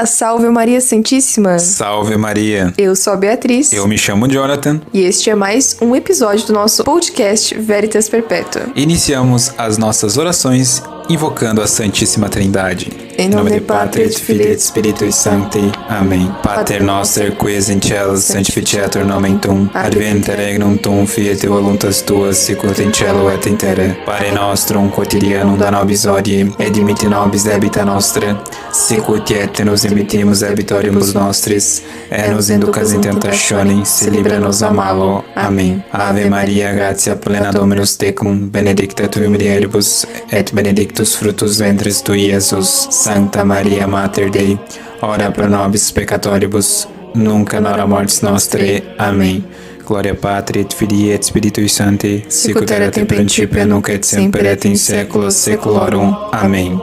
Salve Maria Santíssima! Salve Maria! Eu sou a Beatriz. Eu me chamo Jonathan. E este é mais um episódio do nosso podcast Veritas Perpétua. Iniciamos as nossas orações invocando a Santíssima Trindade. Em nome de Patri et Filii et Spiritui Sancti. Amém. Pater noster, quies in cielo sanctificetur nomen tuum, adveniat regnum tuum, fiat voluntas tua, sicut in cielo et in terra. Pane nostrum quotidianum da nobis hodie, et dimitte nobis debita nostra, sicut et nos dimittimus debitoribus nostris, et nos inducas in tentationem, se libera-nos a malo. Amém. Ave Maria, gratia plena Dominus tecum, benedicta tui mulieribus, et benedictus fructus ventris tui, Iesus. Santa Maria Mater Dei, ora pro nobis peccatoribus, nunc in hora mortis nostrae. Amém. Gloria Patri et Filii et Spiritui Sancti, sicut erat in principio nunc et semper et in saeculos saeculorum. Amém.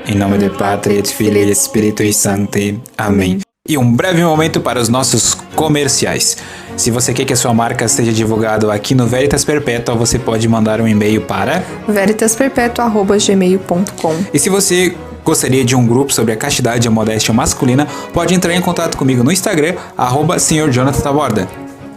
Em nome de Patri et Filii et Spiritui Sancti. Amém. E um breve momento para os nossos comerciais. Se você quer que a sua marca seja divulgada aqui no Veritas Perpétua, você pode mandar um e-mail para veritasperpetua@gmail.com. E se você gostaria de um grupo sobre a castidade e a modéstia masculina, pode entrar em contato comigo no Instagram, @senhorjonathataborda.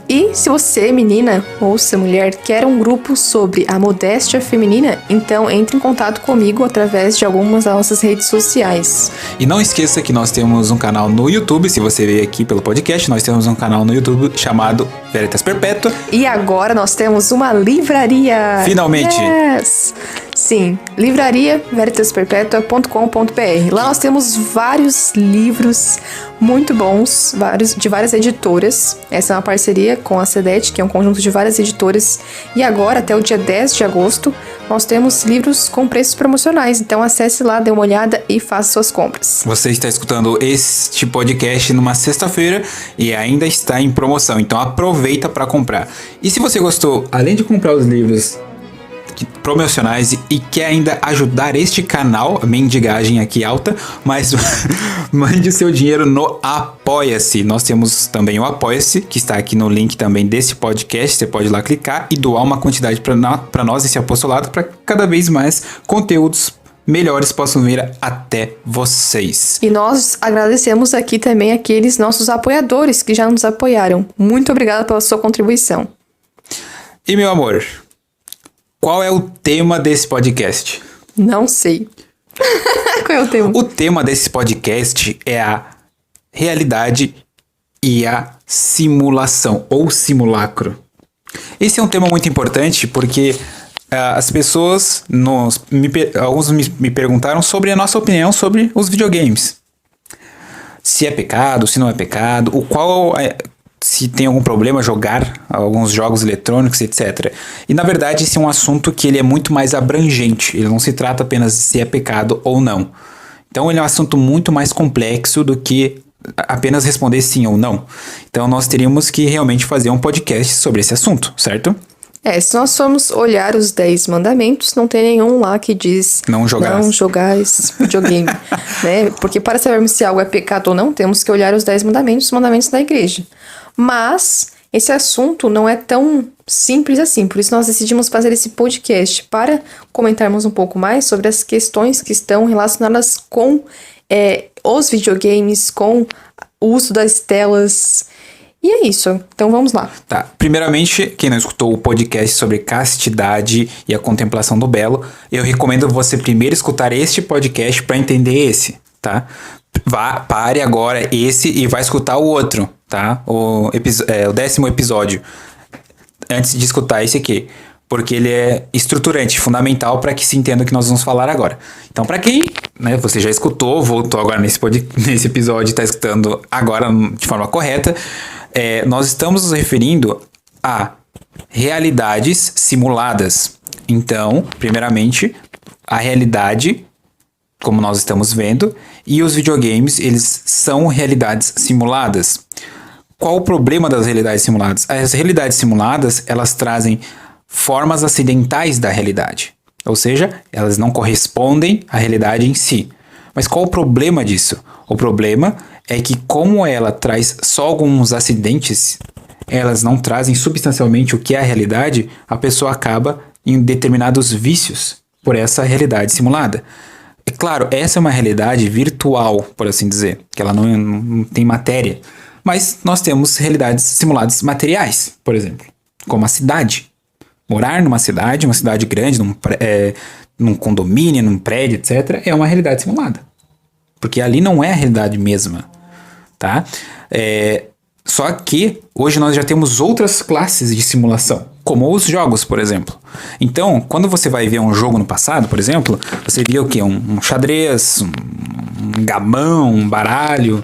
E se você, menina ou se mulher, quer um grupo sobre a modéstia feminina, então entre em contato comigo através de algumas das nossas redes sociais. E não esqueça que nós temos um canal no YouTube, se você veio aqui pelo podcast, nós temos um canal no YouTube chamado Veritas Perpétua. E agora nós temos uma livraria! Finalmente! Yes! Sim, livraria veritasperpetua.com.br. Lá nós temos vários livros muito bons, de várias editoras. Essa é uma parceria com a CEDET, que é um conjunto de várias editoras. E agora, até o dia 10 de agosto, nós temos livros com preços promocionais. Então acesse lá, dê uma olhada e faça suas compras. Você está escutando este podcast numa sexta-feira e ainda está em promoção. Então aproveita para comprar. E se você gostou, além de comprar os livros promocionais e quer ainda ajudar este canal, a mendigagem aqui alta, mas mande o seu dinheiro no Apoia-se. Nós temos também o Apoia-se, que está aqui no link também desse podcast. Você pode ir lá clicar e doar uma quantidade para nós, esse apostolado, para cada vez mais conteúdos melhores possam vir até vocês. E nós agradecemos aqui também aqueles nossos apoiadores que já nos apoiaram. Muito obrigada pela sua contribuição. E meu amor, qual é o tema desse podcast? Não sei. Qual é o tema? O tema desse podcast é a realidade e a simulação, ou simulacro. Esse é um tema muito importante porque as pessoas, alguns me perguntaram sobre a nossa opinião sobre os videogames. Se é pecado, se não é pecado, se tem algum problema jogar alguns jogos eletrônicos, etc. E na verdade esse é um assunto que ele é muito mais abrangente. Ele não se trata apenas de se é pecado ou não. Então ele é um assunto muito mais complexo do que apenas responder sim ou não. Então nós teríamos que realmente fazer um podcast sobre esse assunto, certo? Se nós formos olhar os 10 mandamentos, não tem nenhum lá que diz não jogar esse videogame, né? Porque para sabermos se algo é pecado ou não, temos que olhar os 10 mandamentos, os mandamentos da igreja. Mas esse assunto não é tão simples assim, por isso nós decidimos fazer esse podcast para comentarmos um pouco mais sobre as questões que estão relacionadas com os videogames, com o uso das telas. E é isso, então vamos lá. Tá, primeiramente, quem não escutou o podcast sobre castidade e a contemplação do belo, eu recomendo você primeiro escutar este podcast para entender esse, tá? Pare agora esse e vai escutar o outro, tá? O 10º episódio, antes de escutar esse aqui, porque ele é estruturante, fundamental para que se entenda o que nós vamos falar agora. Então, para quem, né, você já escutou, voltou agora nesse episódio e está escutando agora de forma correta, nós estamos nos referindo a realidades simuladas. Então, primeiramente, a realidade, como nós estamos vendo, e os videogames, eles são realidades simuladas. Qual o problema das realidades simuladas? As realidades simuladas, elas trazem formas acidentais da realidade. Ou seja, elas não correspondem à realidade em si. Mas qual o problema disso? O problema é que, como ela traz só alguns acidentes, elas não trazem substancialmente o que é a realidade, a pessoa acaba em determinados vícios por essa realidade simulada. É claro, essa é uma realidade virtual, por assim dizer, que ela não tem matéria. Mas nós temos realidades simuladas materiais, por exemplo, como a cidade. Morar numa cidade grande, num condomínio, num prédio, etc., é uma realidade simulada. Porque ali não é a realidade mesma, tá? Só que hoje nós já temos outras classes de simulação, como os jogos, por exemplo. Então, quando você vai ver um jogo no passado, por exemplo, você via o quê? Um xadrez, um gamão, um baralho,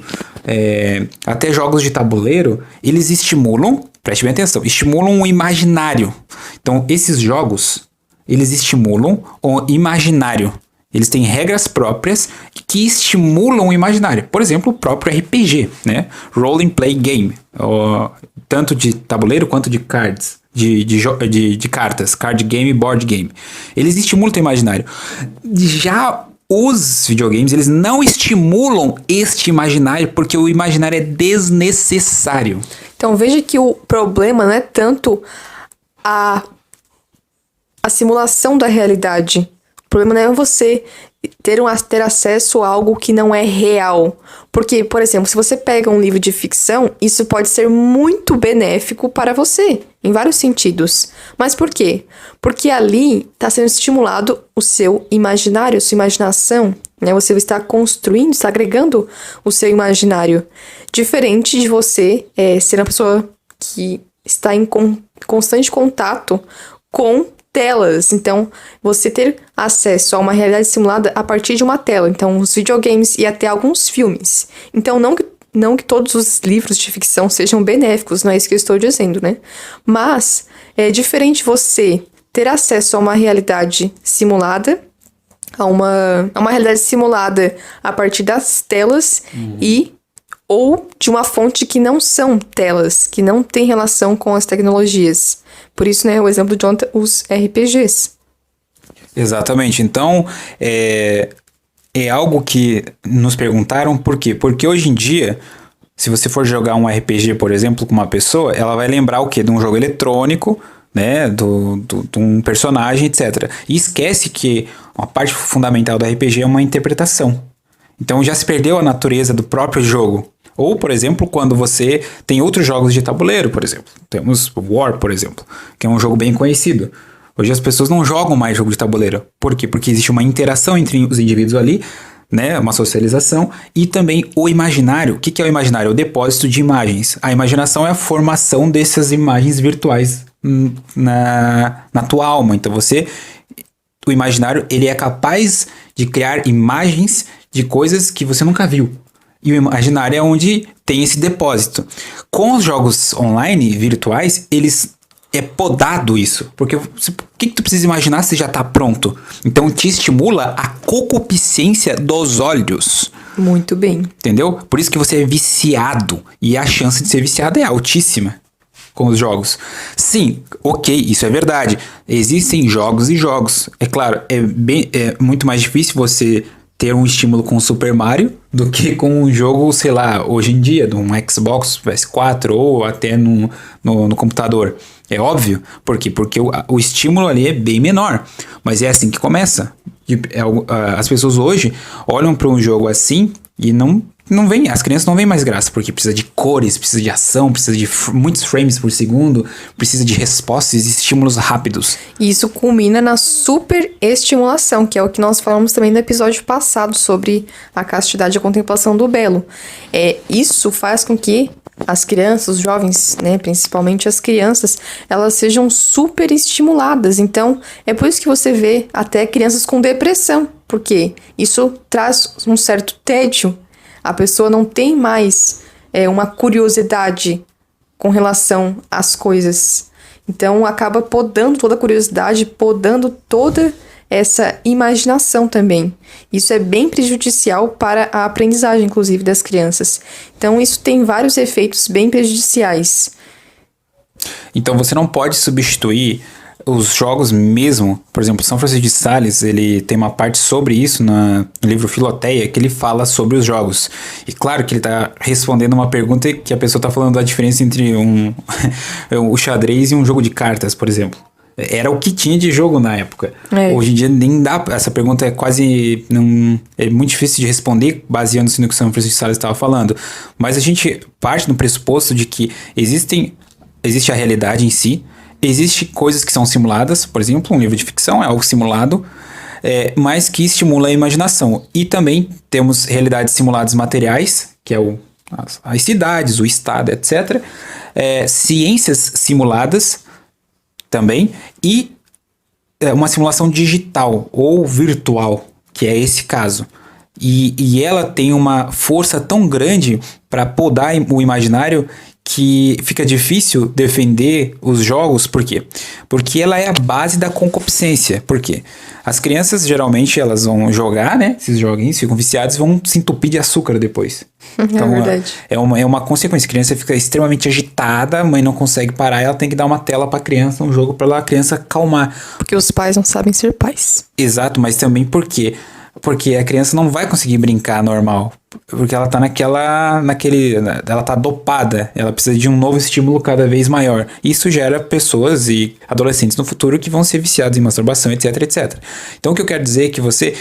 até jogos de tabuleiro, eles estimulam, preste bem atenção, estimulam o imaginário. Então, esses jogos, eles estimulam o imaginário. Eles têm regras próprias que estimulam o imaginário. Por exemplo, o próprio RPG, né? Role and Play Game. Tanto de tabuleiro quanto de cards. De cartas. Card game e board game. Eles estimulam o imaginário. Já os videogames, eles não estimulam este imaginário porque o imaginário é desnecessário. Então veja que o problema não é tanto a simulação da realidade. O problema não é você ter acesso a algo que não é real. Porque, por exemplo, se você pega um livro de ficção, isso pode ser muito benéfico para você, em vários sentidos. Mas por quê? Porque ali está sendo estimulado o seu imaginário, a sua imaginação, né? Você está construindo, está agregando o seu imaginário. Diferente de você ser uma pessoa que está em constante contato com telas. Então, você ter acesso a uma realidade simulada a partir de uma tela. Então, os videogames e até alguns filmes. Então, não que todos os livros de ficção sejam benéficos, não é isso que eu estou dizendo, né? Mas, é diferente você ter acesso a uma realidade simulada, a uma realidade simulada a partir das telas ou de uma fonte que não são telas, que não tem relação com as tecnologias. Por isso, né, o exemplo de Jonathan, os RPGs. Exatamente. Então, é algo que nos perguntaram por quê? Porque hoje em dia, se você for jogar um RPG, por exemplo, com uma pessoa, ela vai lembrar o quê? De um jogo eletrônico, né? De um personagem, etc. E esquece que uma parte fundamental do RPG é uma interpretação. Então, já se perdeu a natureza do próprio jogo. Ou, por exemplo, quando você tem outros jogos de tabuleiro, por exemplo. Temos War, por exemplo, que é um jogo bem conhecido. Hoje as pessoas não jogam mais jogo de tabuleiro. Por quê? Porque existe uma interação entre os indivíduos ali, né? Uma socialização. E também o imaginário. O que é o imaginário? É o depósito de imagens. A imaginação é a formação dessas imagens virtuais na tua alma. Então o imaginário, ele é capaz de criar imagens de coisas que você nunca viu. E o imaginário é onde tem esse depósito. Com os jogos online, virtuais, é podado isso. Porque o que tu precisa imaginar se já está pronto? Então te estimula a concupiscência dos olhos. Muito bem. Entendeu? Por isso que você é viciado. E a chance de ser viciado é altíssima com os jogos. Sim, ok, isso é verdade. Existem jogos e jogos. É claro, é muito mais difícil você ter um estímulo com o Super Mario do que com um jogo, sei lá, hoje em dia, de um Xbox, PS4 ou até no computador. É óbvio. Por quê? Porque o estímulo ali é bem menor. Mas é assim que começa. As pessoas hoje olham para um jogo assim e não vem, as crianças não veem mais graça, porque precisa de cores, precisa de ação, precisa de muitos frames por segundo, precisa de respostas e estímulos rápidos. E isso culmina na superestimulação, que é o que nós falamos também no episódio passado sobre a castidade e a contemplação do belo. Isso faz com que as crianças, os jovens, né, principalmente as crianças, elas sejam super estimuladas. Então, é por isso que você vê até crianças com depressão, porque isso traz um certo tédio. A pessoa não tem mais uma curiosidade com relação às coisas. Então, acaba podando toda a curiosidade, podando toda essa imaginação também. Isso é bem prejudicial para a aprendizagem, inclusive, das crianças. Então, isso tem vários efeitos bem prejudiciais. Então, você não pode substituir os jogos mesmo. Por exemplo, São Francisco de Sales, ele tem uma parte sobre isso no livro Filoteia, que ele fala sobre os jogos. E claro que ele está respondendo uma pergunta que a pessoa está falando da diferença entre o xadrez e um jogo de cartas, por exemplo. Era o que tinha de jogo na época. Hoje em dia nem dá. Essa pergunta é quase. Não, é muito difícil de responder, baseando-se no que o São Francisco de Sales estava falando. Mas a gente parte do pressuposto de que existe a realidade em si, existem coisas que são simuladas, por exemplo, um livro de ficção é algo simulado, mas que estimula a imaginação. E também temos realidades simuladas materiais, que é as cidades, o estado, etc. Ciências simuladas também, e uma simulação digital ou virtual, que é esse caso. E ela tem uma força tão grande para podar o imaginário que fica difícil defender os jogos. Por quê? Porque ela é a base da concupiscência. Por quê? As crianças, geralmente, elas vão jogar, né? Esses joguinhos, ficam viciados e vão se entupir de açúcar depois. Então, verdade. É uma consequência. A criança fica extremamente agitada, a mãe não consegue parar, ela tem que dar uma tela pra criança, um jogo pra a criança acalmar. Porque os pais não sabem ser pais. Exato, mas também por quê? Porque a criança não vai conseguir brincar normal. Porque ela tá ela tá dopada. Ela precisa de um novo estímulo cada vez maior. Isso gera pessoas e adolescentes no futuro que vão ser viciados em masturbação, etc, etc. Então o que eu quero dizer é que você...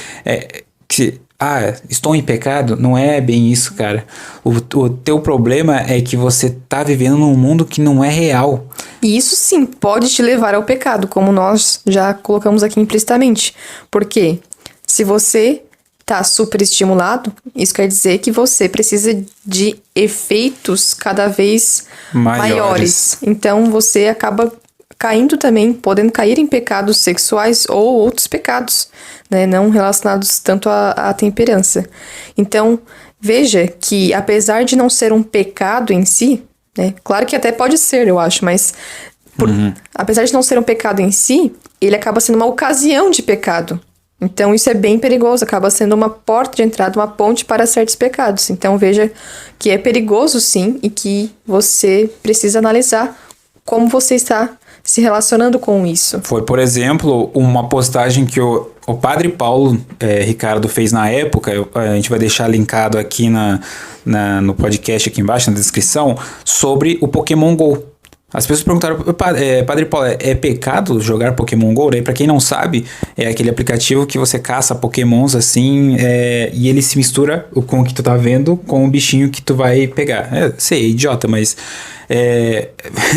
estou em pecado? Não é bem isso, cara. O teu problema é que você tá vivendo num mundo que não é real. E isso sim pode te levar ao pecado, como nós já colocamos aqui implicitamente. Por quê? Se você está superestimulado, isso quer dizer que você precisa de efeitos cada vez maiores. Então você acaba caindo também, podendo cair em pecados sexuais ou outros pecados, né, não relacionados tanto à temperança. Então, veja que apesar de não ser um pecado em si, né, claro que até pode ser, eu acho, mas apesar de não ser um pecado em si, ele acaba sendo uma ocasião de pecado. Então, isso é bem perigoso, acaba sendo uma porta de entrada, uma ponte para certos pecados. Então, veja que é perigoso, sim, e que você precisa analisar como você está se relacionando com isso. Foi, por exemplo, uma postagem que o Padre Paulo Ricardo fez na época, a gente vai deixar linkado aqui no podcast aqui embaixo, na descrição, sobre o Pokémon GO. As pessoas perguntaram, Padre Paulo, é pecado jogar Pokémon GO? Daí, pra quem não sabe, é aquele aplicativo que você caça Pokémons assim, e ele se mistura com o que tu tá vendo com o bichinho que tu vai pegar. Sei, é idiota, mas...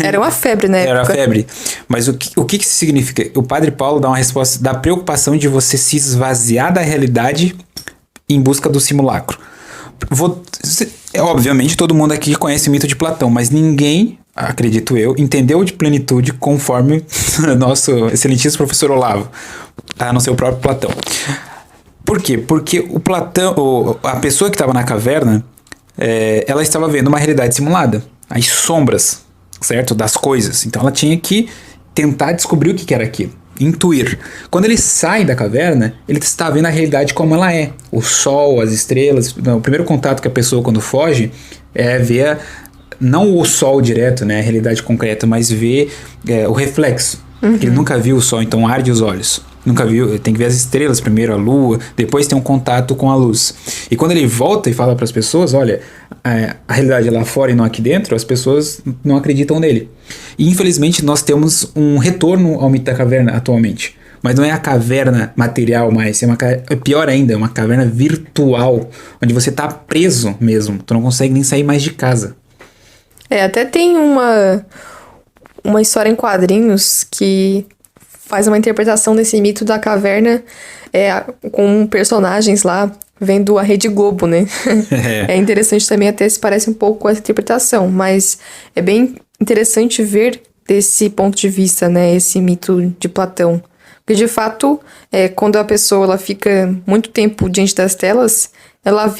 Era uma febre, né? Era febre. Mas o que isso significa? O Padre Paulo dá uma resposta da preocupação de você se esvaziar da realidade em busca do simulacro. Obviamente, todo mundo aqui conhece o mito de Platão, mas ninguém... acredito eu, entendeu de plenitude conforme nosso excelentíssimo professor Olavo, a não ser o próprio Platão. Por quê? Porque o Platão, a pessoa que estava na caverna, ela estava vendo uma realidade simulada, as sombras, certo? Das coisas. Então ela tinha que tentar descobrir o que era aquilo, intuir. Quando ele sai da caverna, ele está vendo a realidade como ela é. O sol, as estrelas. O primeiro contato que a pessoa quando foge é ver não o sol direto, né, a realidade concreta, mas ver o reflexo. Ele nunca viu o sol, então arde os olhos. Nunca viu, tem que ver as estrelas primeiro, a lua, depois tem um contato com a luz. E quando ele volta e fala para as pessoas, olha, a realidade é lá fora e não aqui dentro, as pessoas não acreditam nele. E infelizmente nós temos um retorno ao mito da caverna atualmente. Mas não é a caverna material mais, é pior ainda, é uma caverna virtual, onde você tá preso mesmo, tu não consegue nem sair mais de casa. Até tem uma história em quadrinhos que faz uma interpretação desse mito da caverna com personagens lá vendo a Rede Globo, né? É interessante também, até se parece um pouco com essa interpretação, mas é bem interessante ver desse ponto de vista, né, esse mito de Platão. Porque, de fato, quando a pessoa ela fica muito tempo diante das telas, ela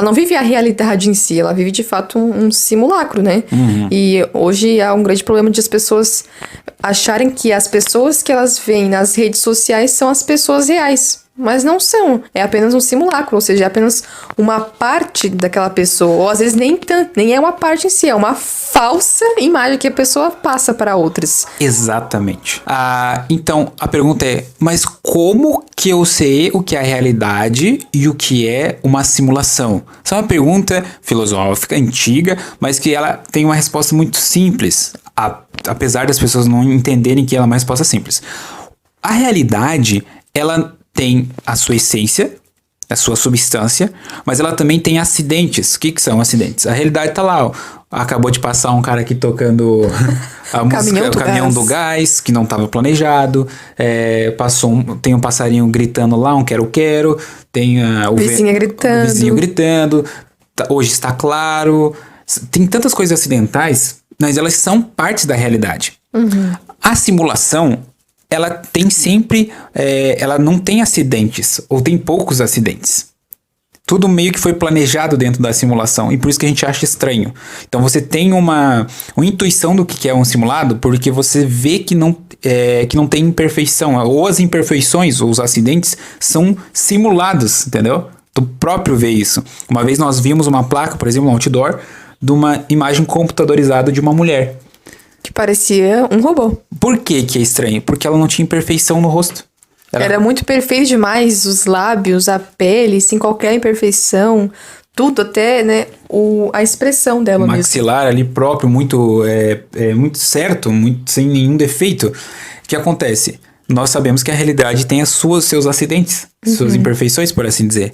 não vive a realidade em si, ela vive de fato um simulacro, né? E hoje há um grande problema de as pessoas acharem que as pessoas que elas veem nas redes sociais são as pessoas reais. Mas não são, é apenas um simulacro, ou seja, é apenas uma parte daquela pessoa, ou às vezes nem é uma parte em si, é uma falsa imagem que a pessoa passa para outras. Exatamente. Então, a pergunta é, mas como que eu sei o que é a realidade e o que é uma simulação? Essa é uma pergunta filosófica, antiga, mas que ela tem uma resposta muito simples. apesar das pessoas não entenderem que ela é uma resposta simples. A realidade, ela tem a sua essência, a sua substância, mas ela também tem acidentes. O que são acidentes? A realidade tá lá, ó. Acabou de passar um cara aqui tocando a música, o Caminhão do Gás, que não estava planejado. Tem um passarinho gritando lá, um quero-quero. Tem o vizinho gritando. Hoje está claro. Tem tantas coisas acidentais, mas elas são partes da realidade. Uhum. A simulação, ela tem sempre... ela não tem acidentes, ou tem poucos acidentes. Tudo meio que foi planejado dentro da simulação, e por isso que a gente acha estranho. Então você tem uma intuição do que é um simulado, porque você vê que não tem imperfeição, ou as imperfeições, ou os acidentes, são simulados, entendeu? Tu próprio vê isso. Uma vez nós vimos uma placa, por exemplo, um outdoor, de uma imagem computadorizada de uma mulher. Que parecia um robô. Por que é estranho? Porque ela não tinha imperfeição no rosto. Era muito perfeito demais, os lábios, a pele, sem qualquer imperfeição, tudo até, né, a expressão dela mesmo. O maxilar ali próprio, muito certo, muito, sem nenhum defeito. O que acontece? Nós sabemos que a realidade tem seus acidentes, suas imperfeições, por assim dizer.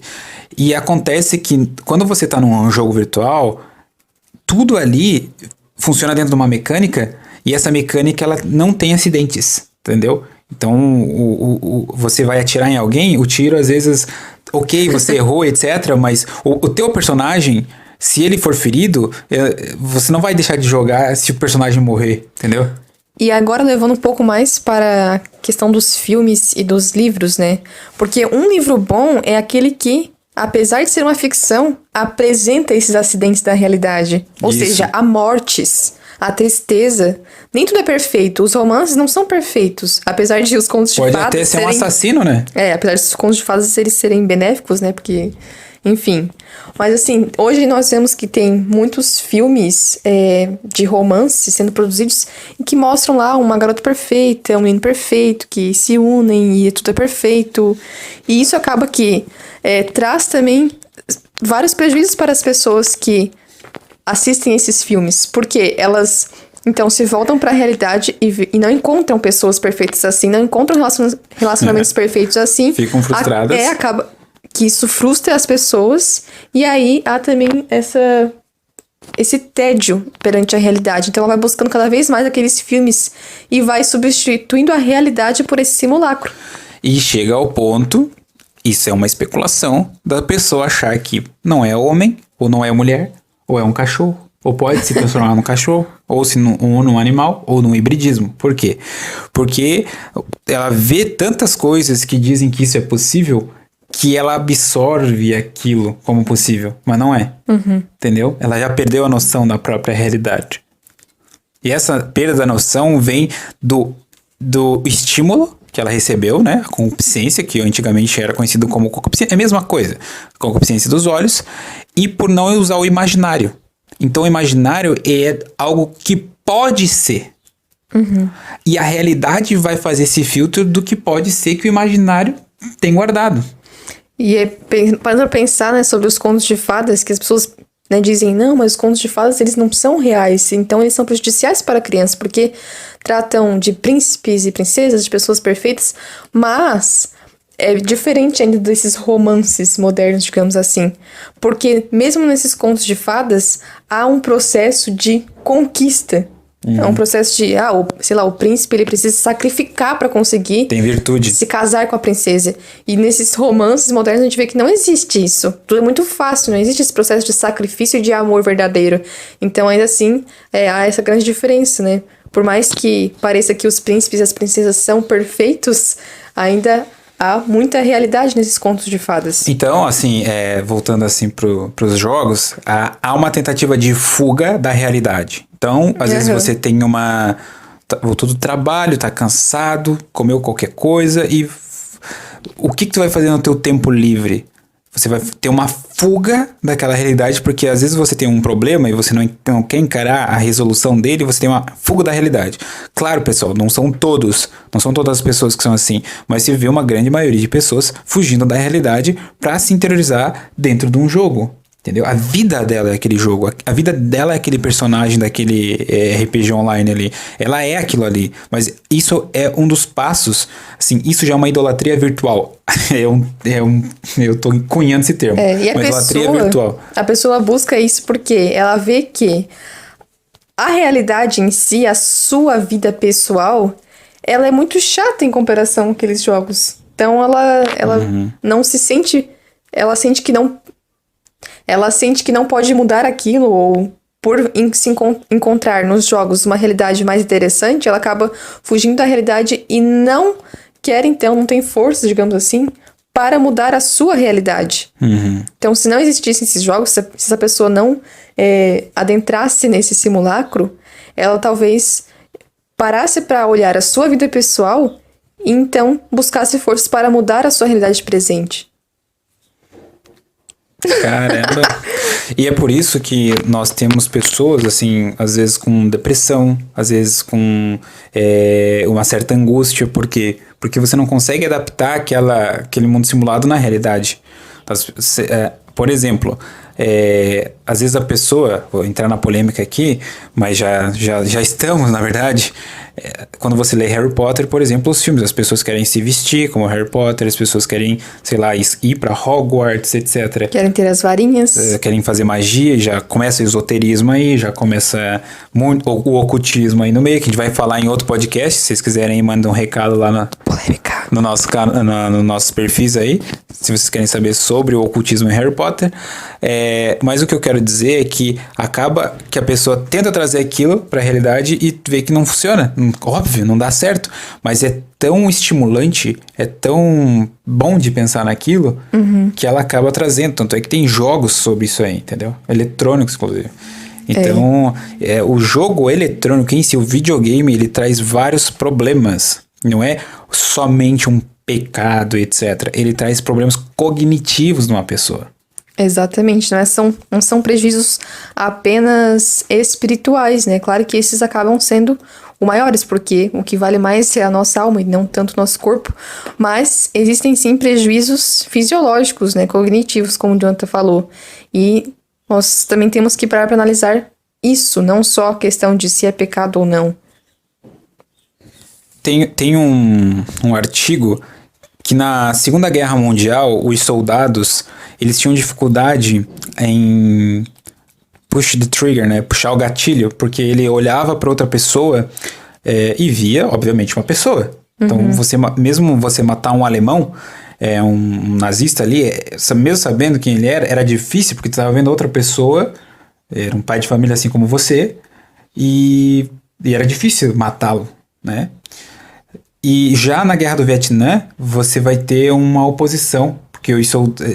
E acontece que quando você está num jogo virtual, tudo ali funciona dentro de uma mecânica, e essa mecânica ela não tem acidentes, entendeu? Então, você vai atirar em alguém, o tiro às vezes, ok, você errou, etc. Mas o teu personagem, se ele for ferido, você não vai deixar de jogar se o personagem morrer, entendeu? E agora levando um pouco mais para a questão dos filmes e dos livros, né? Porque um livro bom é aquele que, apesar de ser uma ficção, apresenta esses acidentes da realidade. Ou seja, há mortes, a tristeza. Nem tudo é perfeito. Os romances não são perfeitos. Apesar de os contos de fadas pode até ser um assassino, né? Apesar de os contos de fadas eles serem benéficos, né? Porque, enfim. Mas assim, hoje nós vemos que tem muitos filmes de romance sendo produzidos e que mostram lá uma garota perfeita, um menino perfeito, que se unem e tudo é perfeito. E isso acaba que traz também vários prejuízos para as pessoas que assistem esses filmes, porque elas então se voltam para a realidade e não encontram pessoas perfeitas assim, não encontram relacionamentos perfeitos assim. Ficam frustradas. Acaba que isso frustra as pessoas e aí há também esse tédio perante a realidade. Então ela vai buscando cada vez mais aqueles filmes e vai substituindo a realidade por esse simulacro. E chega ao ponto, isso é uma especulação, da pessoa achar que não é homem ou não é mulher, ou é um cachorro, ou pode se transformar num cachorro, ou num animal, ou num hibridismo. Por quê? Porque ela vê tantas coisas que dizem que isso é possível, que ela absorve aquilo como possível, mas não é. Entendeu? Ela já perdeu a noção da própria realidade. E essa perda da noção vem do estímulo que ela recebeu, né? A concupiscência, que antigamente era conhecido como concupiscência, é a mesma coisa. Concupiscência dos olhos, e por não usar o imaginário. Então o imaginário é algo que pode ser. E a realidade vai fazer esse filtro do que pode ser que o imaginário tem guardado. E para pensar, né, sobre os contos de fadas, que as pessoas, né, dizem, não, mas os contos de fadas eles não são reais, então eles são prejudiciais para crianças, porque tratam de príncipes e princesas, de pessoas perfeitas, mas é diferente ainda desses romances modernos, digamos assim, porque mesmo nesses contos de fadas, há um processo de conquista. É um processo de, o príncipe ele precisa se sacrificar para conseguir tem virtude. Se casar com a princesa. E nesses romances modernos a gente vê que não existe isso. Tudo é muito fácil, não existe esse processo de sacrifício e de amor verdadeiro. Então ainda assim, há essa grande diferença, né? Por mais que pareça que os príncipes e as princesas são perfeitos, ainda há muita realidade nesses contos de fadas. Então, assim, voltando assim pros jogos, há uma tentativa de fuga da realidade. Então, às vezes você tem voltou do trabalho, tá cansado, comeu qualquer coisa e o que tu vai fazer no teu tempo livre? Você vai ter uma fuga daquela realidade, porque às vezes você tem um problema e você não quer encarar a resolução dele, você tem uma fuga da realidade. Claro, pessoal, não são todas as pessoas que são assim, mas você vê uma grande maioria de pessoas fugindo da realidade para se interiorizar dentro de um jogo. Entendeu? A vida dela é aquele jogo. A vida dela é aquele personagem daquele RPG online ali. Ela é aquilo ali. Mas isso é um dos passos. Assim, isso já é uma idolatria virtual. Eu tô cunhando esse termo. E uma idolatria virtual. A pessoa busca isso porque ela vê que a realidade em si, a sua vida pessoal, ela é muito chata em comparação com aqueles jogos. Então ela não se sente... Ela sente que não pode mudar aquilo, ou por se encontrar nos jogos uma realidade mais interessante, ela acaba fugindo da realidade e não quer, então, não tem força, digamos assim, para mudar a sua realidade. Então, se não existissem esses jogos, se essa pessoa não adentrasse nesse simulacro, ela talvez parasse para olhar a sua vida pessoal e, então, buscasse forças para mudar a sua realidade presente. Caramba. E é por isso que nós temos pessoas, assim, às vezes com depressão, às vezes com uma certa angústia. Por quê? Porque você não consegue adaptar aquele mundo simulado na realidade. Por exemplo, às vezes a pessoa, vou entrar na polêmica aqui, mas já estamos, na verdade, quando você lê Harry Potter, por exemplo, os filmes, as pessoas querem se vestir como Harry Potter, as pessoas querem, sei lá, ir pra Hogwarts, etc. Querem ter as varinhas. Querem fazer magia, já começa o esoterismo aí, já começa muito o ocultismo aí no meio, que a gente vai falar em outro podcast. Se vocês quiserem, mandem um recado lá no nossos perfis aí, se vocês querem saber sobre o ocultismo em Harry Potter. Mas o que eu quero dizer é que acaba que a pessoa tenta trazer aquilo pra realidade e vê que não funciona. Óbvio, não dá certo, mas é tão estimulante, é tão bom de pensar naquilo, que ela acaba trazendo. Tanto é que tem jogos sobre isso aí, entendeu? Eletrônicos, inclusive. Então, o jogo eletrônico em si, o videogame, ele traz vários problemas. Não é somente um pecado, etc. Ele traz problemas cognitivos numa pessoa. Exatamente, não são prejuízos apenas espirituais, né? Claro que esses acabam sendo os maiores, porque o que vale mais é a nossa alma e não tanto o nosso corpo. Mas existem sim prejuízos fisiológicos, né? Cognitivos, como o Jonathan falou. E nós também temos que parar para analisar isso, não só a questão de se é pecado ou não. Tem um artigo que na Segunda Guerra Mundial, os soldados, eles tinham dificuldade em push the trigger, né? Puxar o gatilho, porque ele olhava para outra pessoa e via, obviamente, uma pessoa. Então, mesmo você matar um alemão, um nazista ali, mesmo sabendo quem ele era difícil, porque tu estava vendo outra pessoa, era um pai de família assim como você, e era difícil matá-lo, né? E já na Guerra do Vietnã, você vai ter uma oposição, porque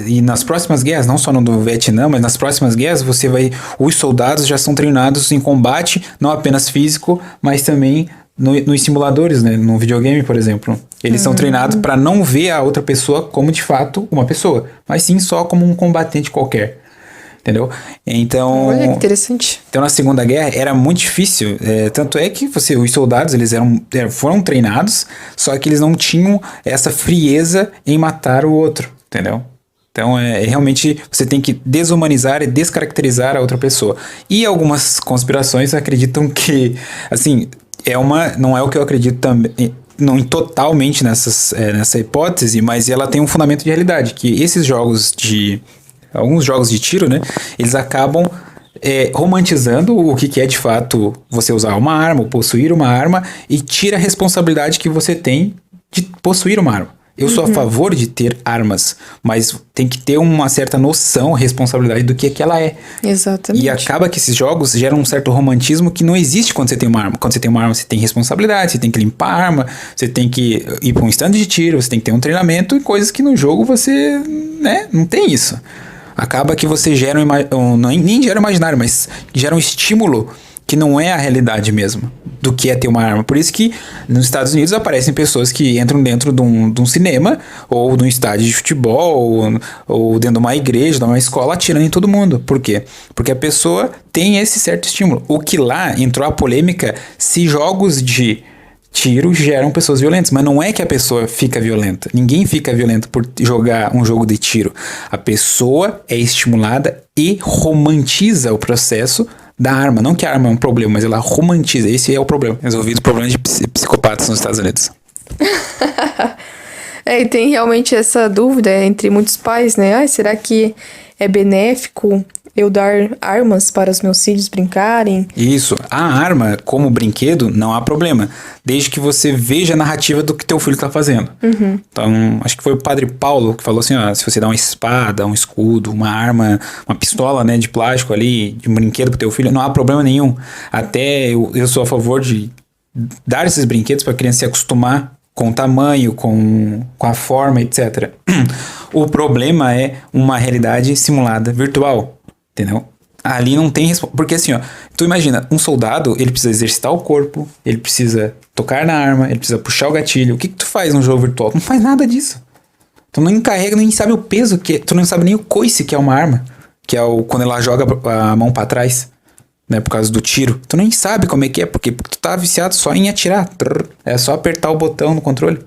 e nas próximas guerras, não só no do Vietnã, mas nas próximas guerras, os soldados já são treinados em combate, não apenas físico, mas também nos simuladores, né? No videogame, por exemplo. Eles são treinados para não ver a outra pessoa como, de fato, uma pessoa, mas sim só como um combatente qualquer. Entendeu? Então... Olha que interessante. Então, na Segunda Guerra, era muito difícil. Tanto é que os soldados, eles foram treinados, só que eles não tinham essa frieza em matar o outro. Entendeu? Então, realmente, você tem que desumanizar e descaracterizar a outra pessoa. E algumas conspirações acreditam que, assim, não é o que eu acredito também... Não totalmente nessa hipótese, mas ela tem um fundamento de realidade. Que esses jogos alguns jogos de tiro, né? Eles acabam romantizando o que é de fato você usar uma arma ou possuir uma arma e tira a responsabilidade que você tem de possuir uma arma. Eu sou a favor de ter armas, mas tem que ter uma certa noção, responsabilidade do que ela é. Exatamente. E acaba que esses jogos geram um certo romantismo que não existe quando você tem uma arma. Quando você tem uma arma, você tem responsabilidade, você tem que limpar a arma, você tem que ir para um stand de tiro, você tem que ter um treinamento e coisas que no jogo você, né, não tem isso. Acaba que você gera nem gera imaginário, mas gera um estímulo que não é a realidade mesmo do que é ter uma arma. Por isso que nos Estados Unidos aparecem pessoas que entram dentro de um cinema ou de um estádio de futebol ou dentro de uma igreja, de uma escola, atirando em todo mundo. Por quê? Porque a pessoa tem esse certo estímulo. O que lá entrou a polêmica se jogos de tiro geram pessoas violentas, mas não é que a pessoa fica violenta. Ninguém fica violento por jogar um jogo de tiro. A pessoa é estimulada e romantiza o processo da arma. Não que a arma é um problema, mas ela romantiza. Esse é o problema. Resolvido o problema de psicopatas nos Estados Unidos. E tem realmente essa dúvida entre muitos pais, né? Será que é benéfico eu dar armas para os meus filhos brincarem? Isso. A arma, como brinquedo, não há problema. Desde que você veja a narrativa do que teu filho tá fazendo. Uhum. Então, acho que foi o Padre Paulo que falou assim, ó, se você dá uma espada, um escudo, uma arma, uma pistola, né, de plástico ali, de um brinquedo pro teu filho, não há problema nenhum. Até eu sou a favor de dar esses brinquedos pra criança se acostumar com o tamanho, com a forma, etc. O problema é uma realidade simulada virtual. Entendeu? Ali não tem resposta. Porque assim, ó, tu imagina, um soldado, ele precisa exercitar o corpo, ele precisa tocar na arma, ele precisa puxar o gatilho. O que tu faz no jogo virtual? Tu não faz nada disso. Tu não encarrega, nem sabe o peso que é, tu não sabe nem o coice que é uma arma, que é quando ela joga a mão pra trás, né, por causa do tiro. Tu nem sabe como é que é, porque tu tá viciado só em atirar. É só apertar o botão no controle.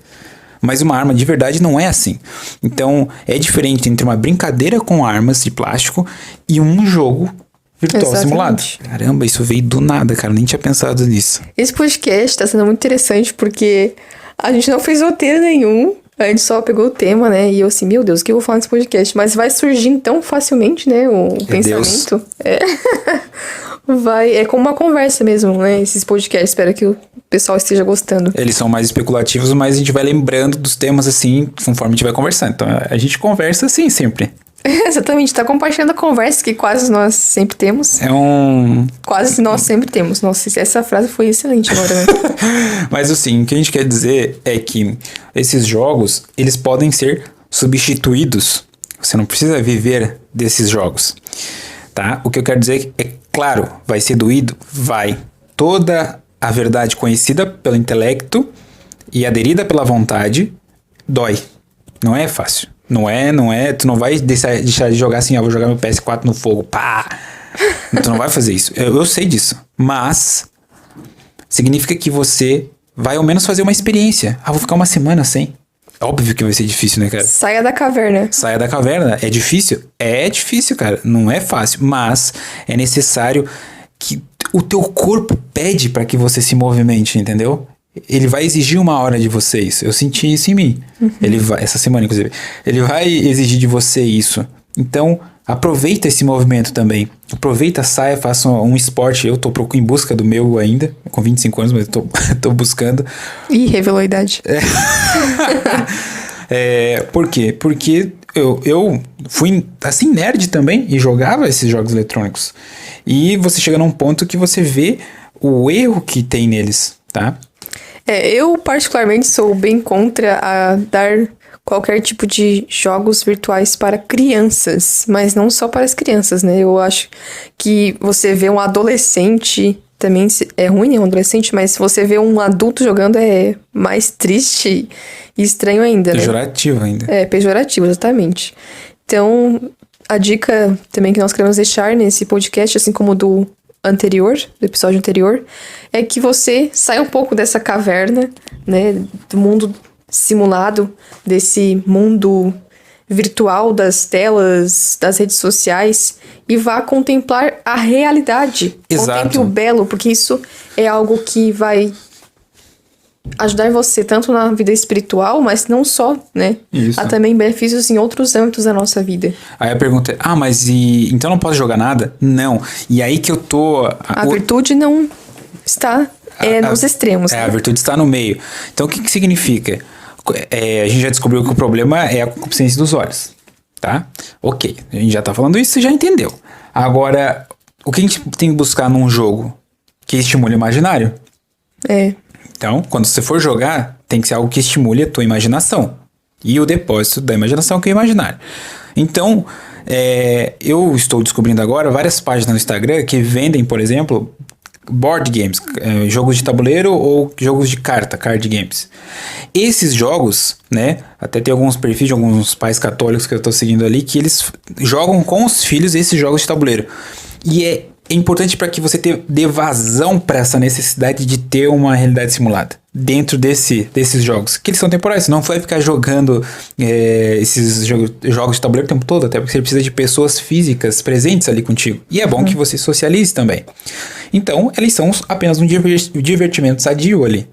Mas uma arma de verdade não é assim. Então, é diferente entre uma brincadeira com armas de plástico e um jogo virtual simulado. Caramba, isso veio do nada, cara. Nem tinha pensado nisso. Esse podcast tá sendo muito interessante porque a gente não fez roteiro nenhum. A gente só pegou o tema, né? E eu assim, meu Deus, o que eu vou falar nesse podcast? Mas vai surgindo tão facilmente, né? O pensamento. É como uma conversa mesmo, né? Esses podcasts, espero que o pessoal esteja gostando. Eles são mais especulativos, mas a gente vai lembrando dos temas assim, conforme a gente vai conversando. Então a gente conversa assim sempre. Exatamente, tá compartilhando a conversa que quase nós sempre temos. Quase nós sempre temos. Nossa, essa frase foi excelente agora, né? Mas assim, o que a gente quer dizer é que esses jogos, eles podem ser substituídos. Você não precisa viver desses jogos, tá? O que eu quero dizer é, claro, vai ser doído? Vai. Toda a verdade conhecida pelo intelecto e aderida pela vontade dói. Não é fácil. Não é, tu não vai deixar de jogar assim, vou jogar meu PS4 no fogo, pá. Tu não vai fazer isso. Eu sei disso. Mas significa que você vai ao menos fazer uma experiência. Vou ficar uma semana sem. Óbvio que vai ser difícil, né, cara? Saia da caverna. Saia da caverna. É difícil? É difícil, cara. Não é fácil. Mas é necessário que o teu corpo pede para que você se movimente, entendeu? Ele vai exigir uma hora de vocês. Eu senti isso em mim. Uhum. Essa semana, inclusive. Ele vai exigir de você isso. Então, aproveita esse movimento também. Aproveita, saia, faça um esporte. Eu tô em busca do meu ainda. Com 25 anos, mas eu tô buscando. Ih, revelou a idade. Por quê? Porque eu fui assim nerd também e jogava esses jogos eletrônicos. E você chega num ponto que você vê o erro que tem neles, tá? Eu particularmente sou bem contra a dar qualquer tipo de jogos virtuais para crianças, mas não só para as crianças, né? Eu acho que você vê um adolescente, também é ruim, né? Um adolescente, mas se você vê um adulto jogando é mais triste e estranho ainda, né? Pejorativo ainda. Pejorativo, exatamente. Então, a dica também que nós queremos deixar nesse podcast, assim como do episódio anterior, é que você saia um pouco dessa caverna, né, do mundo simulado, desse mundo virtual das telas, das redes sociais, e vá contemplar a realidade. Exato. Contemple o belo, porque isso é algo que vai ajudar você tanto na vida espiritual, mas não só, né? Isso. Há também benefícios em outros âmbitos da nossa vida. Aí a pergunta é, mas então não posso jogar nada? Não. E aí que eu tô... A virtude não está nos extremos. A virtude está no meio. Então o que significa? A gente já descobriu que o problema é a concupiscência dos olhos, tá? Ok, a gente já tá falando isso, você já entendeu. Agora, o que a gente tem que buscar num jogo? Que estimule o imaginário. Então, quando você for jogar, tem que ser algo que estimule a tua imaginação. E o depósito da imaginação, que é o imaginário. Então, eu estou descobrindo agora várias páginas no Instagram que vendem, por exemplo, board games, jogos de tabuleiro ou jogos de carta, card games. Esses jogos, né, até tem alguns perfis de alguns pais católicos que eu estou seguindo ali, que eles jogam com os filhos esses jogos de tabuleiro. E é é importante para que você dê vazão para essa necessidade de ter uma realidade simulada dentro desses jogos, que eles são temporais. Você não vai ficar jogando esses jogos de tabuleiro o tempo todo, até porque você precisa de pessoas físicas presentes ali contigo. E é bom que você socialize também. Então, eles são apenas um divertimento sadio ali.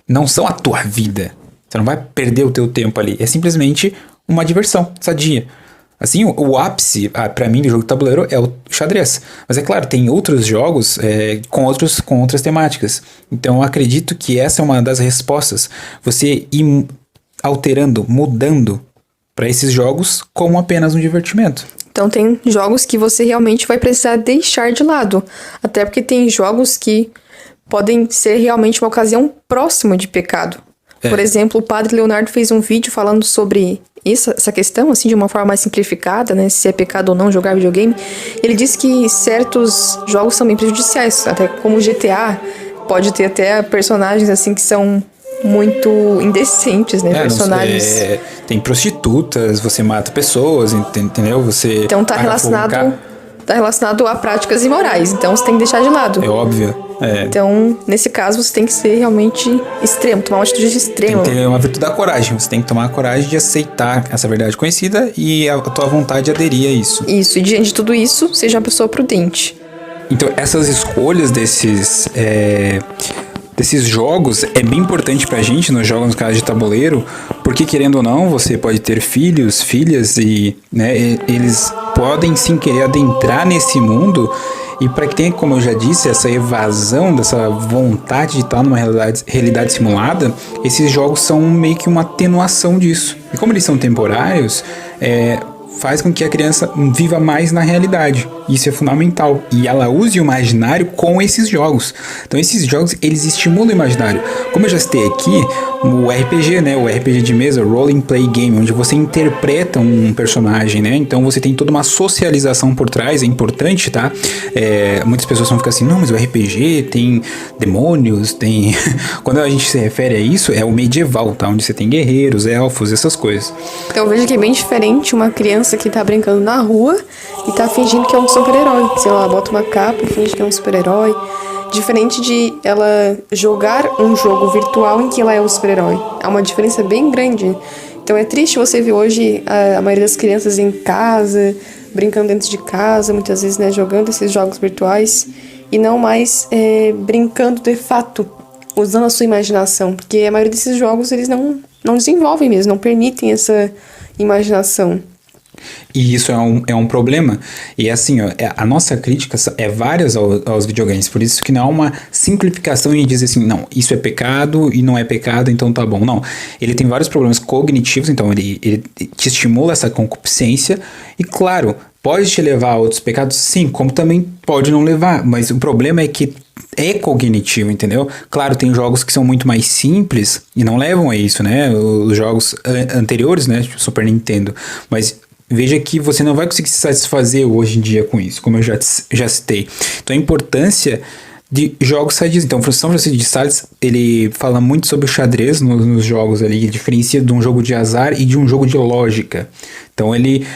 Não são a tua vida. Você não vai perder o teu tempo ali. É simplesmente uma diversão sadia. Assim, o ápice, pra mim, do jogo de tabuleiro é o xadrez. Mas é claro, tem outros jogos com outras temáticas. Então, eu acredito que essa é uma das respostas. Você ir alterando, mudando para esses jogos como apenas um divertimento. Então, tem jogos que você realmente vai precisar deixar de lado. Até porque tem jogos que podem ser realmente uma ocasião próxima de pecado. Por exemplo, o padre Leonardo fez um vídeo falando sobre essa questão, assim, de uma forma mais simplificada, né? Se é pecado ou não jogar videogame. Ele disse que certos jogos são bem prejudiciais, até como o GTA. Pode ter até personagens, assim, que são muito indecentes, né? Personagens... tem prostitutas, você mata pessoas, entendeu? Você... Então tá relacionado a práticas imorais, então você tem que deixar de lado. É óbvio. Então, nesse caso, você tem que ser realmente extremo, tomar uma atitude extrema. Tem que ter uma virtude da coragem, você tem que tomar a coragem de aceitar essa verdade conhecida e a tua vontade de aderir a isso. Isso, e diante de tudo isso, seja uma pessoa prudente. Então, essas escolhas desses jogos é bem importante pra gente nos jogos, no caso de tabuleiro, porque querendo ou não, você pode ter filhos, filhas e, né, eles podem sim querer adentrar nesse mundo. E para que tenha, como eu já disse, essa evasão dessa vontade de estar numa realidade simulada, esses jogos são meio que uma atenuação disso. E como eles são temporários, faz com que a criança viva mais na realidade. Isso é fundamental. E ela use o imaginário com esses jogos. Então esses jogos, eles estimulam o imaginário. Como eu já citei aqui, o RPG, né? O RPG de mesa, Role Play Game, onde você interpreta um personagem, né? Então você tem toda uma socialização por trás, é importante, tá? Muitas pessoas vão ficar assim, não, mas o RPG tem demônios, tem... Quando a gente se refere a isso, é o medieval, tá? Onde você tem guerreiros, elfos, essas coisas. Então eu vejo que é bem diferente uma criança que tá brincando na rua e tá fingindo que é um super-herói. Sei lá, bota uma capa e finge que é um super-herói. Diferente de ela jogar um jogo virtual em que ela é o super-herói. Há uma diferença bem grande. Então é triste você ver hoje a maioria das crianças em casa, brincando dentro de casa, muitas vezes, né, jogando esses jogos virtuais e não mais brincando de fato, usando a sua imaginação. Porque a maioria desses jogos, eles não desenvolvem mesmo, não permitem essa imaginação. E isso é um problema. E assim, a nossa crítica é várias aos videogames. Por isso que não é uma simplificação em dizer assim, não, isso é pecado e não é pecado, então tá bom. Não, ele tem vários problemas cognitivos, então ele te estimula essa concupiscência. E claro, pode te levar a outros pecados? Sim, como também pode não levar. Mas o problema é que é cognitivo, entendeu? Claro, tem jogos que são muito mais simples e não levam a isso, né? Os jogos anteriores, né? Tipo Super Nintendo. Mas veja que você não vai conseguir se satisfazer hoje em dia com isso, como eu já citei. Então a importância de jogos sadios. Então, São Francisco de Sales, ele fala muito sobre o xadrez nos jogos ali, ele diferencia de um jogo de azar e de um jogo de lógica. Então, ele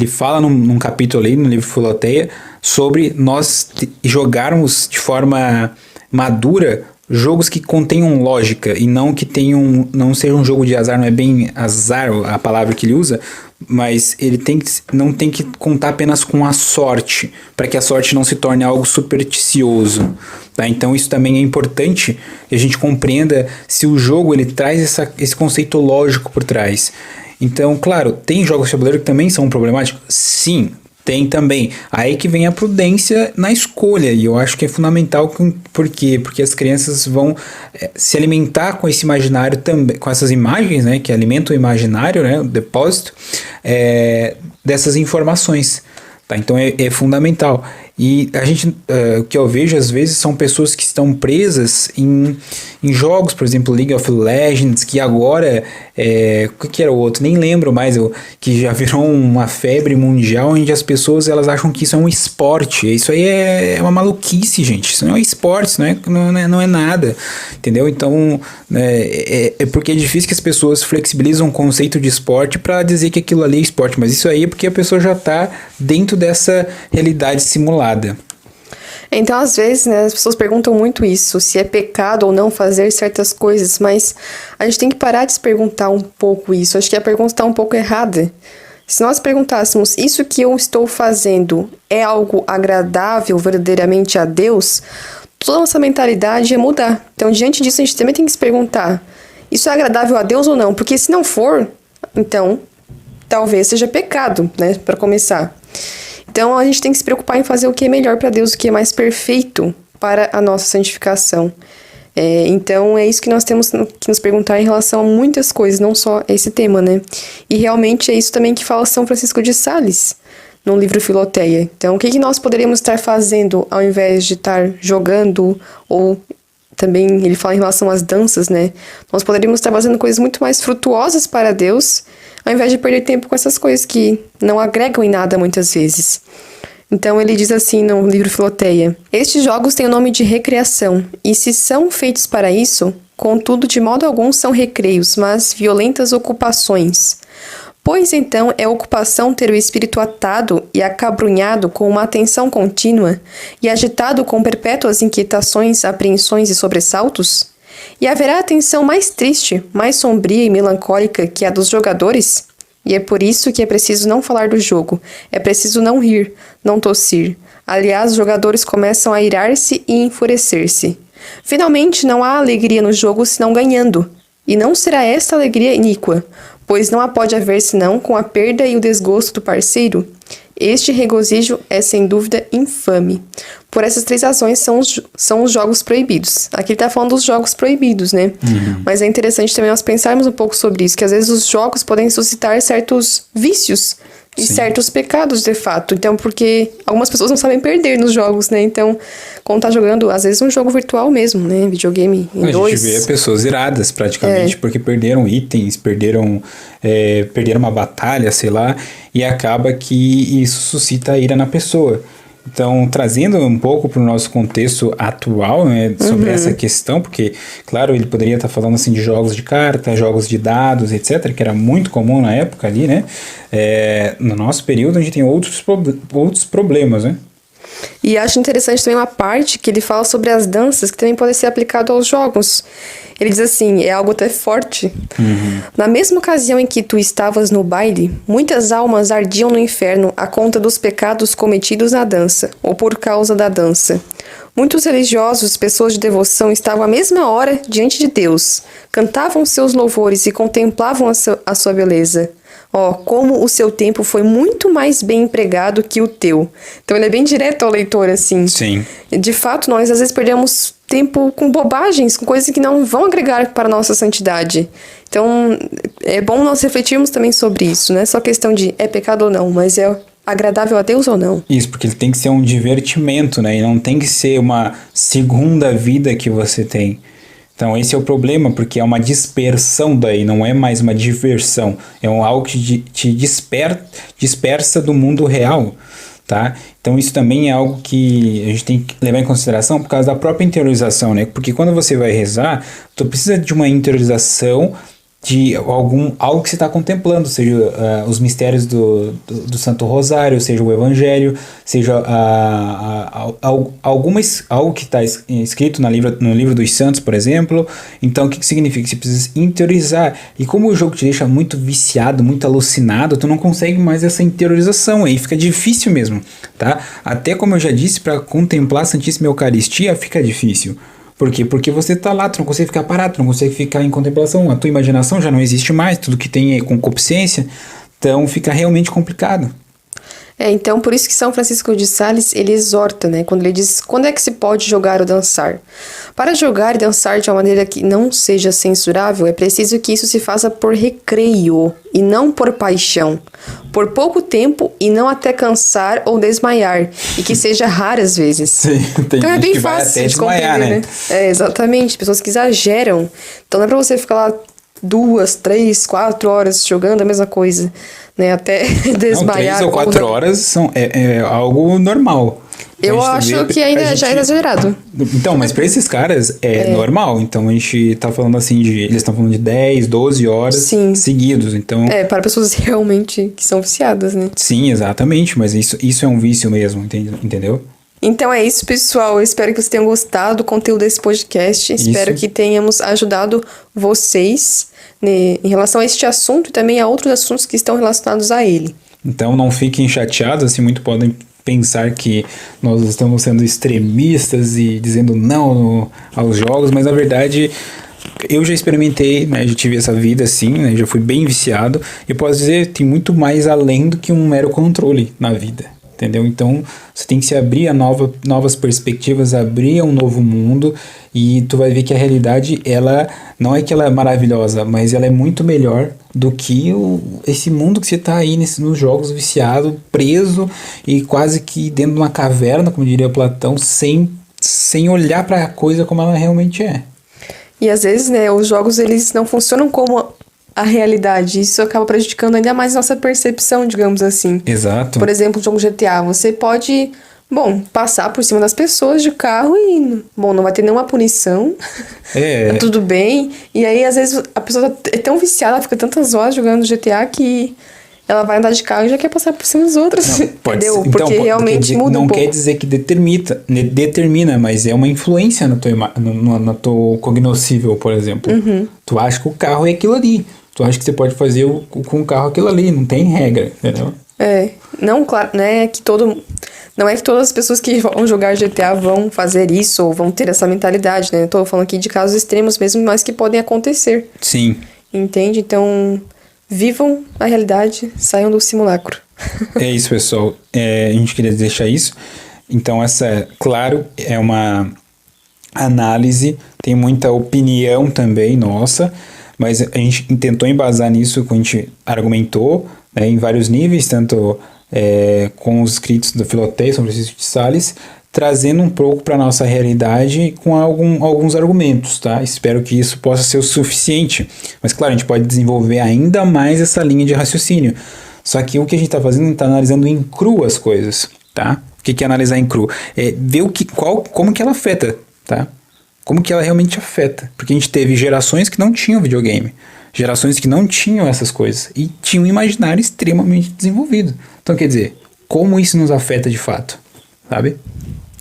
fala num capítulo ali, no livro Filoteia, sobre nós jogarmos de forma madura jogos que contenham lógica e não que não seja um jogo de azar, não é bem azar a palavra que ele usa, mas ele não tem que contar apenas com a sorte, para que a sorte não se torne algo supersticioso, tá? Então isso também é importante que a gente compreenda se o jogo ele traz esse conceito lógico por trás. Então, claro, tem jogos de tabuleiro que também são problemáticos? Sim, tem também. Aí que vem a prudência na escolha, e eu acho que é fundamental. Por quê? Porque as crianças vão se alimentar com esse imaginário também, com essas imagens, né, que alimentam o imaginário, né, o depósito dessas informações. Tá? Então é fundamental. E a gente, o que eu vejo às vezes são pessoas que estão presas em jogos, por exemplo, League of Legends, que agora, o que era o outro? Nem lembro mais, que já virou uma febre mundial, onde as pessoas elas acham que isso é um esporte. Isso aí é uma maluquice, gente. Isso não é esporte, isso não é nada, entendeu? Então, é porque é difícil que as pessoas flexibilizam o conceito de esporte para dizer que aquilo ali é esporte, mas isso aí é porque a pessoa já está dentro dessa realidade simulada. Então, às vezes, né, as pessoas perguntam muito isso, se é pecado ou não fazer certas coisas, mas a gente tem que parar de se perguntar um pouco isso. Acho que a pergunta está um pouco errada. Se nós perguntássemos, isso que eu estou fazendo é algo agradável verdadeiramente a Deus, toda a nossa mentalidade ia mudar. Então, diante disso, a gente também tem que se perguntar, isso é agradável a Deus ou não? Porque se não for, então, talvez seja pecado, né, para começar. Então, a gente tem que se preocupar em fazer o que é melhor para Deus, o que é mais perfeito para a nossa santificação. Então, é isso que nós temos que nos perguntar em relação a muitas coisas, não só esse tema, né? E realmente é isso também que fala São Francisco de Sales, no livro Filoteia. Então, o que nós poderíamos estar fazendo ao invés de estar jogando, ou também ele fala em relação às danças, né? Nós poderíamos estar fazendo coisas muito mais frutuosas para Deus, ao invés de perder tempo com essas coisas que não agregam em nada muitas vezes. Então ele diz assim no livro Filoteia: estes jogos têm o nome de recreação, e se são feitos para isso, contudo de modo algum são recreios, mas violentas ocupações. Pois então é ocupação ter o espírito atado e acabrunhado com uma atenção contínua, e agitado com perpétuas inquietações, apreensões e sobressaltos? E haverá atenção mais triste, mais sombria e melancólica que a dos jogadores? E é por isso que é preciso não falar do jogo, é preciso não rir, não tossir. Aliás, os jogadores começam a irar-se e enfurecer-se. Finalmente, não há alegria no jogo senão ganhando. E não será esta alegria iníqua, pois não a pode haver senão com a perda e o desgosto do parceiro. Este regozijo é, sem dúvida, infame. Por essas 3 razões são os jogos proibidos. Aqui ele está falando dos jogos proibidos, né? Mas é interessante também nós pensarmos um pouco sobre isso, que às vezes os jogos podem suscitar certos vícios e certos pecados, de fato. Então, porque algumas pessoas não sabem perder nos jogos, né? Então, quando tá jogando, às vezes, um jogo virtual mesmo, né? Videogame em dois. A gente vê pessoas iradas, praticamente, porque perderam itens, perderam uma batalha, sei lá, e acaba que isso suscita a ira na pessoa. Então, trazendo um pouco para o nosso contexto atual, né, sobre essa questão, porque, claro, ele poderia estar falando assim de jogos de carta, jogos de dados, etc., que era muito comum na época ali, né? No nosso período, a gente tem outros problemas, né? E acho interessante também uma parte que ele fala sobre as danças, que também pode ser aplicado aos jogos. Ele diz assim, é algo até forte. Na mesma ocasião em que tu estavas no baile, muitas almas ardiam no inferno à conta dos pecados cometidos na dança, ou por causa da dança. Muitos religiosos, pessoas de devoção, estavam à mesma hora diante de Deus, cantavam seus louvores e contemplavam a sua beleza. Como o seu tempo foi muito mais bem empregado que o teu. Então ele é bem direto ao leitor, assim. Sim. De fato, nós às vezes perdemos tempo com bobagens, com coisas que não vão agregar para a nossa santidade. Então, é bom nós refletirmos também sobre isso, não é só questão de é pecado ou não, mas é agradável a Deus ou não. Isso, porque ele tem que ser um divertimento, né? E não tem que ser uma segunda vida que você tem. Então esse é o problema, porque é uma dispersão daí, não é mais uma diversão. É algo que te dispersa do mundo real, tá? Então isso também é algo que a gente tem que levar em consideração por causa da própria interiorização, né? Porque quando você vai rezar, tu precisa de uma interiorização de algo que você está contemplando, seja os mistérios do Santo Rosário, seja o Evangelho, seja algo que está escrito no livro dos Santos, por exemplo. Então, o que significa? Você precisa interiorizar. E como o jogo te deixa muito viciado, muito alucinado, tu não consegue mais essa interiorização, aí fica difícil mesmo, tá? Até como eu já disse, para contemplar a Santíssima Eucaristia fica difícil. Por quê? Porque você tá lá, tu não consegue ficar parado, tu não consegue ficar em contemplação, a tua imaginação já não existe mais, tudo que tem é concupiscência, então fica realmente complicado. Então por isso que São Francisco de Sales, ele exorta, né, quando ele diz, quando é que se pode jogar ou dançar? Para jogar e dançar de uma maneira que não seja censurável, é preciso que isso se faça por recreio e não por paixão, por pouco tempo e não até cansar ou desmaiar, e que seja raras vezes. Sim, tem então gente é bem que vai fácil até desmaiar, né? Exatamente, pessoas que exageram. Então não é pra você ficar lá 2, 3, 4 horas jogando a mesma coisa, né? Até desmaiar. 3 ou 4 horas é algo normal. Eu acho que ainda já é exagerado. Então, mas pra esses caras é normal. Então a gente tá falando assim eles estão falando de 10, 12 horas seguidos. Então, para pessoas realmente que são viciadas, né? Sim, exatamente. Mas isso é um vício mesmo, entendeu? Então é isso, pessoal. Eu espero que vocês tenham gostado do conteúdo desse podcast. Espero que tenhamos ajudado vocês, né, em relação a este assunto e também a outros assuntos que estão relacionados a ele. Então não fiquem chateados, assim, muito podem pensar que nós estamos sendo extremistas e dizendo não aos jogos, mas na verdade eu já experimentei, né, já tive essa vida assim, né, já fui bem viciado, e posso dizer, tem muito mais além do que um mero controle na vida, entendeu? Então você tem que se abrir a novas perspectivas, abrir a um novo mundo, e tu vai ver que a realidade, ela não é que ela é maravilhosa, mas ela é muito melhor do que esse mundo que você tá aí nos jogos viciado, preso e quase que dentro de uma caverna, como diria Platão, sem olhar para a coisa como ela realmente é. E às vezes, né, os jogos eles não funcionam como a realidade. Isso acaba prejudicando ainda mais nossa percepção, digamos assim. Exato. Por exemplo, o jogo GTA, você pode, passar por cima das pessoas de carro e, não vai ter nenhuma punição. Tá tudo bem. E aí, às vezes, a pessoa é tão viciada, ela fica tantas horas jogando GTA que ela vai andar de carro e já quer passar por cima dos outros. Não, entendeu? Então, porque realmente muda um pouco. Não quer dizer que determina, mas é uma influência no teu cognoscível, por exemplo. Uhum. Tu acha que o carro é aquilo ali. Tu acha que você pode fazer com o carro aquilo ali. Não tem regra, entendeu? Não, claro, não é que todas as pessoas que vão jogar GTA vão fazer isso ou vão ter essa mentalidade, né? Eu tô falando aqui de casos extremos mesmo, mas que podem acontecer. Sim. Entende? Então, vivam a realidade, saiam do simulacro. É isso, pessoal. A gente queria deixar isso. Então, essa, claro, é uma análise, tem muita opinião também nossa, mas a gente tentou embasar nisso, que a gente argumentou, né, em vários níveis, tanto com os escritos do Filotei, São Francisco de Sales, trazendo um pouco para a nossa realidade com alguns argumentos, tá? Espero que isso possa ser o suficiente. Mas, claro, a gente pode desenvolver ainda mais essa linha de raciocínio. Só que o que a gente está fazendo, a gente está analisando em cru as coisas, tá? O que é analisar em cru? É ver como que ela afeta, tá? Como que ela realmente afeta. Porque a gente teve gerações que não tinham videogame, gerações que não tinham essas coisas e tinham um imaginário extremamente desenvolvido. Então, quer dizer, como isso nos afeta de fato, sabe?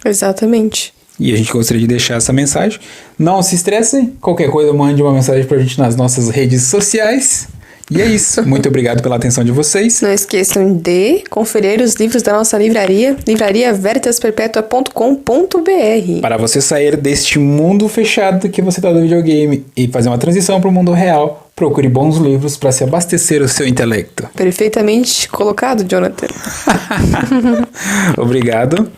Exatamente. E a gente gostaria de deixar essa mensagem. Não se estressem. Qualquer coisa, mande uma mensagem pra gente nas nossas redes sociais. E é isso. Muito obrigado pela atenção de vocês. Não esqueçam de conferir os livros da nossa livraria, livrariaveritasperpetua.com.br. Para você sair deste mundo fechado que você está do videogame e fazer uma transição para o mundo real, procure bons livros para se abastecer o seu intelecto. Perfeitamente colocado, Jonathan. Obrigado.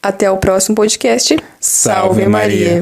Até o próximo podcast. Salve Maria.